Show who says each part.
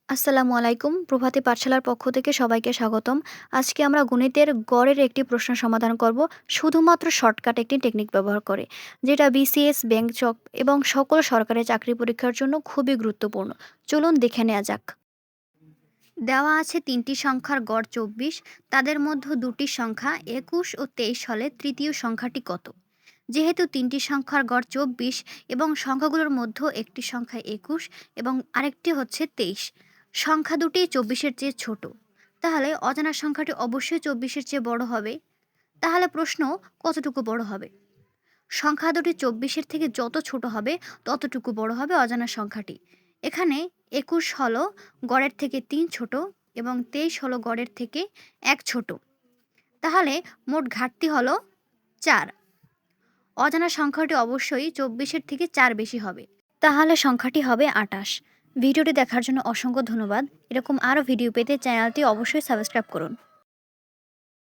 Speaker 1: আসসালামু আলাইকুম। প্রভাতী পাঠশালার পক্ষ থেকে সবাইকে স্বাগতম। আজকে আমরা গণিতের গড়ের একটি প্রশ্ন সমাধান করব শুধুমাত্র শর্টকাট একটি টেকনিক ব্যবহার করে, যেটা বিসিএস, ব্যাংক জব এবং সকল সরকারি চাকরি পরীক্ষার জন্য খুবই গুরুত্বপূর্ণ। চলুন দেখে নেওয়া যাক। দেওয়া আছে তিনটি সংখ্যার গড় ২৪, তাদের মধ্যে দুটি সংখ্যা ২১ ও ২৩ হলে তৃতীয় সংখ্যাটি কত? যেহেতু তিনটি সংখ্যার গড় ২৪ এবং সংখ্যাগুলোর মধ্যে একটি সংখ্যা ২১ এবং আরেকটি হচ্ছে ২৩, সংখ্যা দুটি ২৪-এর চেয়ে ছোট, তাহলে অজানা সংখ্যাটি অবশ্যই ২৪-এর চেয়ে বড় হবে। তাহলে প্রশ্ন, কতটুকু বড় হবে? সংখ্যা দুটি ২৪-এর থেকে যত ছোট হবে ততটুকু বড় হবে অজানা সংখ্যাটি। এখানে ২১ হলো গড়ের থেকে ৩ ছোট এবং ২৩ হলো গড়ের থেকে ১ ছোট। তাহলে মোট ঘাটতি হলো ৪। অজানা সংখ্যাটি অবশ্যই ২৪-এর থেকে ৪ বেশি হবে। তাহলে সংখ্যাটি হবে ২৮। ভিডিওটি দেখার জন্য অসংখ্য ধন্যবাদ। এরকম আরও ভিডিও পেতে চ্যানেলটি অবশ্যই সাবস্ক্রাইব করুন।